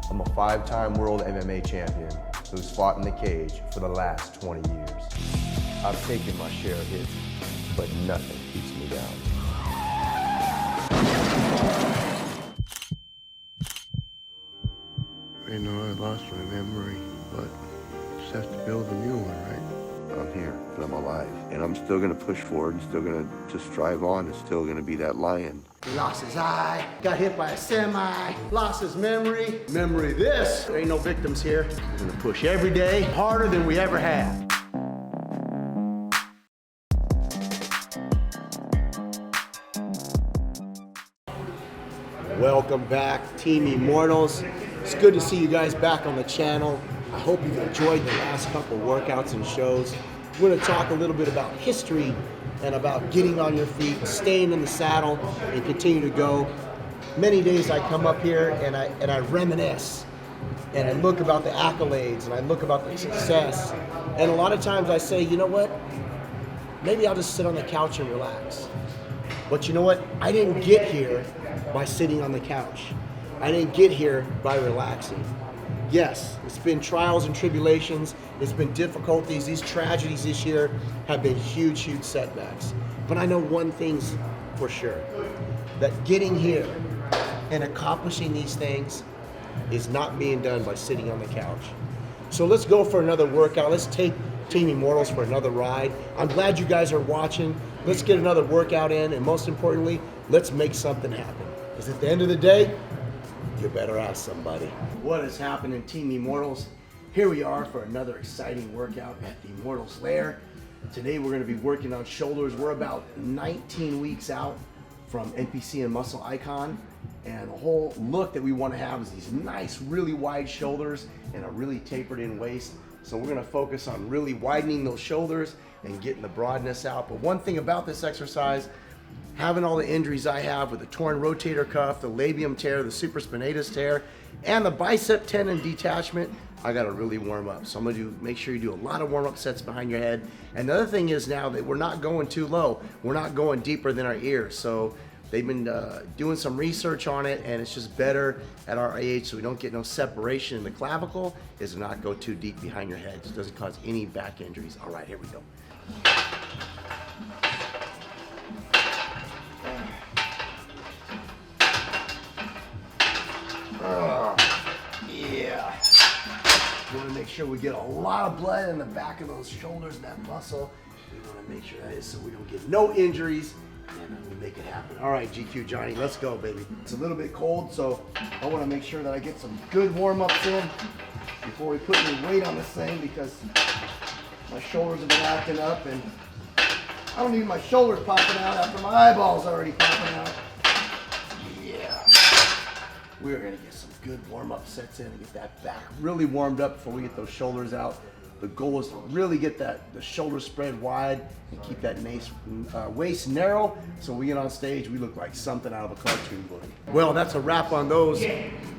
I'm a 5-time world MMA champion who's fought in the cage for the last 20 years. I've taken my share of hits, but nothing keeps me down. I know I lost my memory, but just have to build a new one, right? I'm here, and I'm alive, and I'm still gonna push forward, and still gonna just drive on, and still gonna be that lion. He lost his eye, got hit by a semi, lost his memory. Memory this, there ain't no victims here. We're gonna push every day harder than we ever have. Welcome back, Team Immortals. It's good to see you guys back on the channel. I hope you've enjoyed the last couple workouts and shows. We're gonna talk a little bit about history and about getting on your feet, staying in the saddle, and continue to go. Many days I come up here and I reminisce, and I look about the accolades, and I look about the success. And a lot of times I say, you know what? Maybe I'll just sit on the couch and relax. But you know what? I didn't get here by sitting on the couch. I didn't get here by relaxing. Yes, it's been trials and tribulations. It's been difficulties. These tragedies this year have been huge, huge setbacks. But I know one thing's for sure, that getting here and accomplishing these things is not being done by sitting on the couch. So let's go for another workout. Let's take Team Immortals for another ride. I'm glad you guys are watching. Let's get another workout in, and most importantly, let's make something happen. Because at the end of the day, you better ask somebody. What is happening, Team Immortals? Here we are for another exciting workout at the Immortals Lair. Today we're going to be working on shoulders. We're about 19 weeks out from NPC and Muscle Icon, and the whole look that we want to have is these nice, really wide shoulders and a really tapered in waist. So we're going to focus on really widening those shoulders and getting the broadness out. But one thing about this exercise, having all the injuries I have with the torn rotator cuff, the labium tear, the supraspinatus tear, and the bicep tendon detachment, I gotta really warm up. So I'm gonna make sure you do a lot of warm-up sets behind your head. And the other thing is now that we're not going too low, we're not going deeper than our ears. So they've been doing some research on it, and it's just better at our age so we don't get no separation in the clavicle, is to not go too deep behind your head. It doesn't cause any back injuries. All right, here we go. Yeah. We want to make sure we get a lot of blood in the back of those shoulders, that muscle. We want to make sure that is so we don't get no injuries, and we make it happen. All right, GQ Johnny, let's go, baby. It's a little bit cold, so I want to make sure that I get some good warm-ups in before we put any weight on this thing, because my shoulders have been acting up, and I don't need my shoulders popping out after my eyeballs already popping out. Yeah. We're gonna get some good warm-up sets in and get that back really warmed up before we get those shoulders out. The goal is to really get the shoulders spread wide and keep that waist narrow, so when we get on stage, we look like something out of a cartoon book. Well, that's a wrap on those.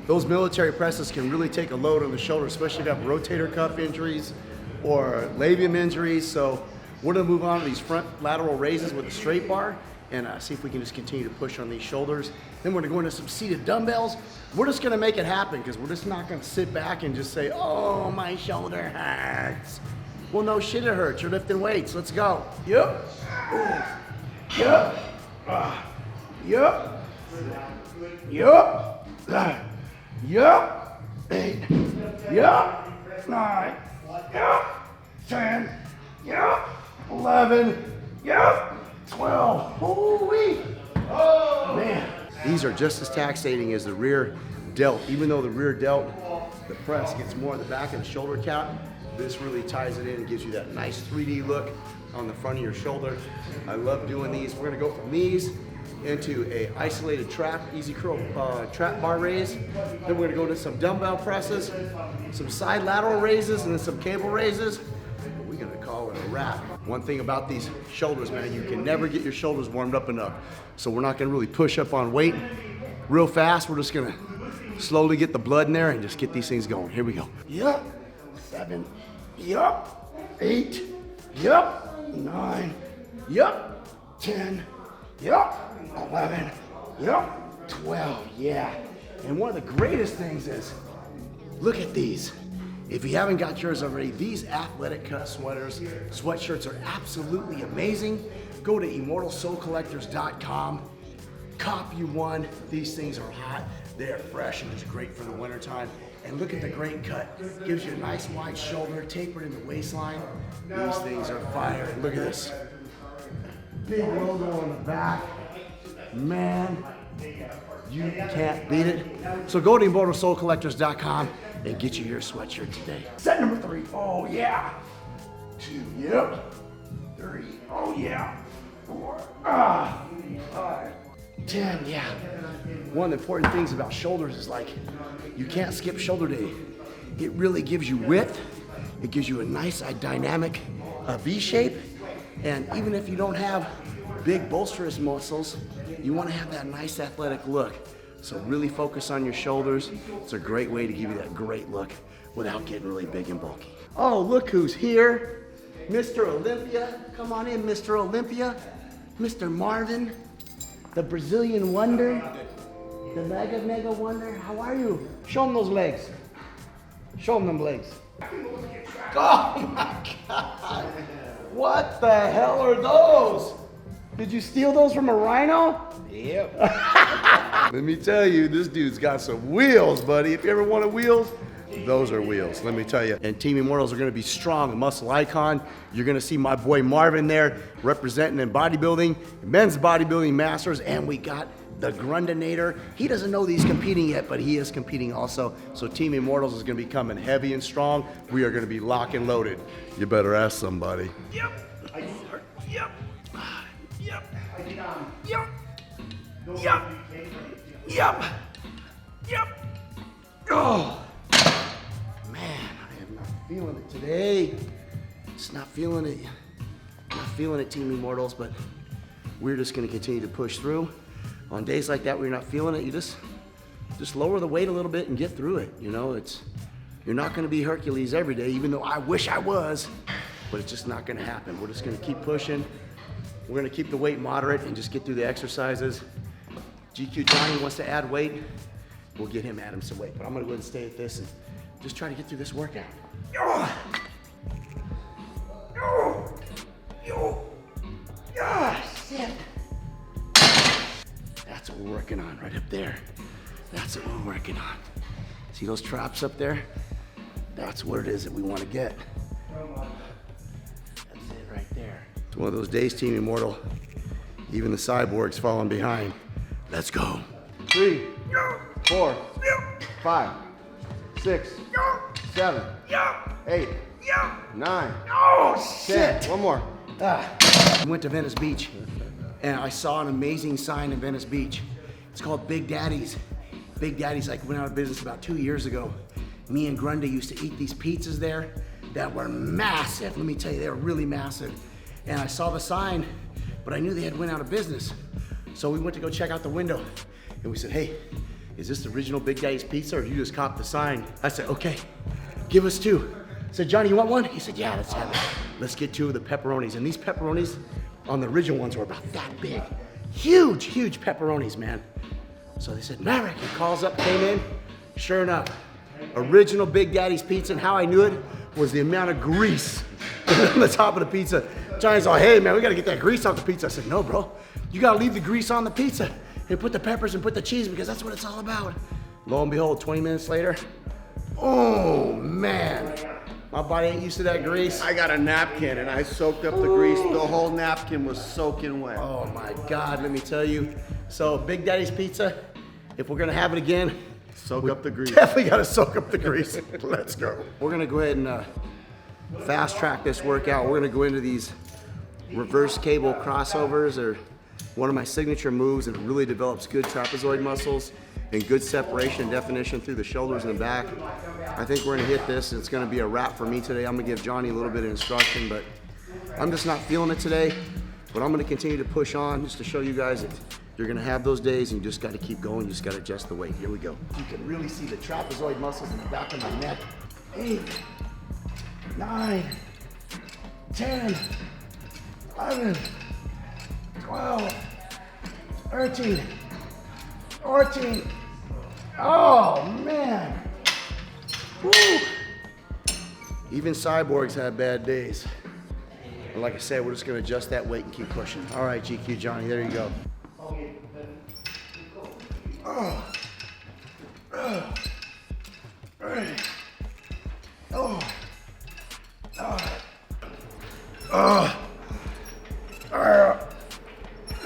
Those military presses can really take a load on the shoulder, especially if you have rotator cuff injuries or labium injuries. So we're gonna move on to these front lateral raises with a straight bar and see if we can just continue to push on these shoulders. Then we're gonna go into some seated dumbbells. We're just gonna make it happen, because we're just not gonna sit back and just say, oh, my shoulder hurts. Well, no shit, it hurts. You're lifting weights. Let's go. Yep. Yep. Yep. Yep. Yep. 8. Yep. 9. Yep. 10. Yep. 11. Yep. 12. Holy. Oh, man. These are just as taxating as the rear delt. Even though the rear delt, the press gets more in the back of the shoulder cap, this really ties it in and gives you that nice 3D look on the front of your shoulder. I love doing these. We're gonna go from these into a isolated trap, easy curl trap bar raise. Then we're gonna go into some dumbbell presses, some side lateral raises, and then some cable raises. We're gonna call it a wrap. One thing about these shoulders, man, you can never get your shoulders warmed up enough. So we're not gonna really push up on weight real fast. We're just gonna slowly get the blood in there and just get these things going. Here we go. Yup. 7. Yup. 8. Yup. 9. Yup. 10. Yup. 11. Yup. 12. Yeah. And one of the greatest things is Look at these. If you haven't got yours already, these athletic cut sweaters, sweatshirts are absolutely amazing. Go to immortalsoulcollectors.com. Cop you one. These things are hot. They're fresh and it's great for the wintertime. And look at the great cut. Gives you a nice wide shoulder, tapered in the waistline. These things are fire. Look at this. Big logo on the back. Man, you can't beat it. So go to immortalsoulcollectors.com and get you your sweatshirt today. Set number 3. Oh yeah. 2. Yep. 3. Oh yeah. 4. 5. 10. Yeah. One of the important things about shoulders is like you can't skip shoulder day. It really gives you width. It gives you a nice dynamic V shape. And even if you don't have big bolsterous muscles, you want to have that nice athletic look. So really focus on your shoulders. It's a great way to give you that great look without getting really big and bulky. Oh, look who's here. Mr. Olympia. Come on in, Mr. Olympia. Mr. Marvin, the Brazilian wonder, the mega wonder. How are you? Show him those legs. Show him them legs. Oh my God. What the hell are those? Did you steal those from a rhino? Yep. Let me tell you, this dude's got some wheels, buddy. If you ever wanted wheels, those are wheels, let me tell you. And Team Immortals are gonna be strong, a muscle icon. You're gonna see my boy Marvin there representing in bodybuilding, men's bodybuilding masters, and we got the Grundinator. He doesn't know that he's competing yet, but he is competing also. So Team Immortals is gonna be coming heavy and strong. We are gonna be lock and loaded. You better ask somebody. Yep. Yep. Yep. Yep. Yep. Yep. Yep. Oh. Man, I am not feeling it today. Just not feeling it. Not feeling it, Team Immortals, but we're just gonna continue to push through. On days like that where you're not feeling it, you just lower the weight a little bit and get through it. You know, you're not gonna be Hercules every day, even though I wish I was, but it's just not gonna happen. We're just gonna keep pushing. We're gonna keep the weight moderate and just get through the exercises. GQ Johnny wants to add weight. We'll get him adding some weight, but I'm gonna go ahead and stay at this and just try to get through this workout. Shit. That's what we're working on right up there. That's what we're working on. See those traps up there? That's what it is that we want to get. That's it right there. It's one of those days, Team Immortal. Even the cyborg's falling behind. Let's go. 3, 4, 5, 6, 7, 8, 9, 10. One more. We went to Venice Beach and I saw an amazing sign in Venice Beach. It's called Big Daddy's. Big Daddy's like went out of business about 2 years ago. Me and Grundy used to eat these pizzas there that were massive. Let me tell you, they were really massive. And I saw the sign, but I knew they had went out of business. So we went to go check out the window and we said, hey, is this the original Big Daddy's pizza or you just copped the sign? I said, okay, give us 2. I said, Johnny, you want one? He said, yeah, let's have it. Let's get 2 of the pepperonis. And these pepperonis on the original ones were about that big. Huge, huge pepperonis, man. So they said, Mavrick. He calls up, came in. Sure enough, original Big Daddy's pizza. And how I knew it was the amount of grease on the top of the pizza. Johnny's like, hey, man, we got to get that grease off the pizza. I said, no, bro. You got to leave the grease on the pizza and put the peppers and put the cheese because that's what it's all about. Lo and behold, 20 minutes later, oh, man. My body ain't used to that grease. I got a napkin and I soaked up the grease. The whole napkin was soaking wet. Oh my God, let me tell you. So Big Daddy's Pizza, if we're gonna have it again, soak up the grease. Definitely gotta soak up the grease. Let's go. We're gonna go ahead and fast track this workout. We're gonna go into these reverse cable crossovers. They're one of my signature moves and it really develops good trapezoid muscles and good separation and definition through the shoulders and the back. I think we're gonna hit this and it's gonna be a wrap for me today. I'm gonna give Johnny a little bit of instruction, but I'm just not feeling it today. But I'm gonna continue to push on just to show you guys that you're gonna have those days and you just gotta keep going, you just gotta adjust the weight. Here we go. You can really see the trapezoid muscles in the back of my neck. 8, 9, 10, 11, 12, 13, 14. Oh man. Woo. Even cyborgs have bad days. And like I said, we're just gonna adjust that weight and keep pushing. All right, GQ Johnny, there you go. Oh. Oh.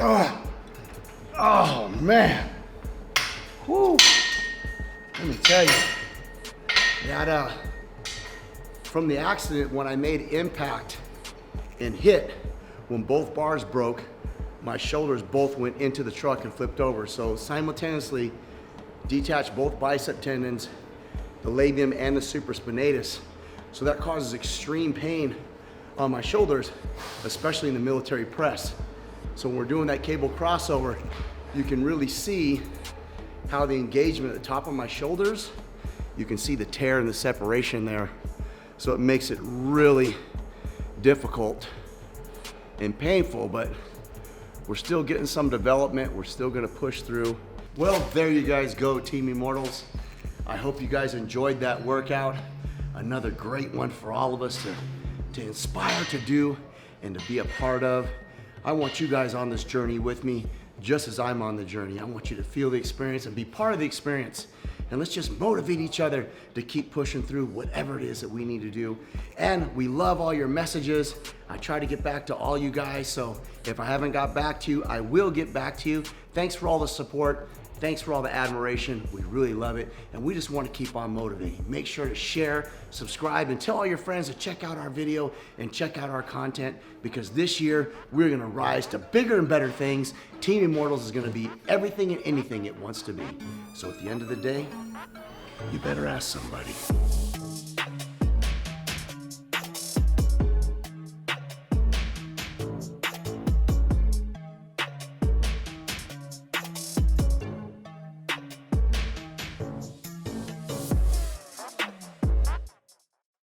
Oh. Oh man. Whew. Let me tell you, that from the accident when I made impact and hit, when both bars broke, my shoulders both went into the truck and flipped over. So simultaneously detached both bicep tendons, the labium and the supraspinatus. So that causes extreme pain on my shoulders, especially in the military press. So when we're doing that cable crossover, you can really see how the engagement at the top of my shoulders, you can see the tear and the separation there. So it makes it really difficult and painful, but we're still getting some development. We're still gonna push through. Well, there you guys go, Team Immortals. I hope you guys enjoyed that workout. Another great one for all of us to inspire to do and to be a part of. I want you guys on this journey with me, just as I'm on the journey. I want you to feel the experience and be part of the experience. And let's just motivate each other to keep pushing through whatever it is that we need to do. And we love all your messages. I try to get back to all you guys, so if I haven't got back to you, I will get back to you. Thanks for all the support. Thanks for all the admiration. We really love it. And we just want to keep on motivating. Make sure to share, subscribe, and tell all your friends to check out our video and check out our content, because this year we're going to rise to bigger and better things. Team Immortals is going to be everything and anything it wants to be. So at the end of the day, you better ask somebody.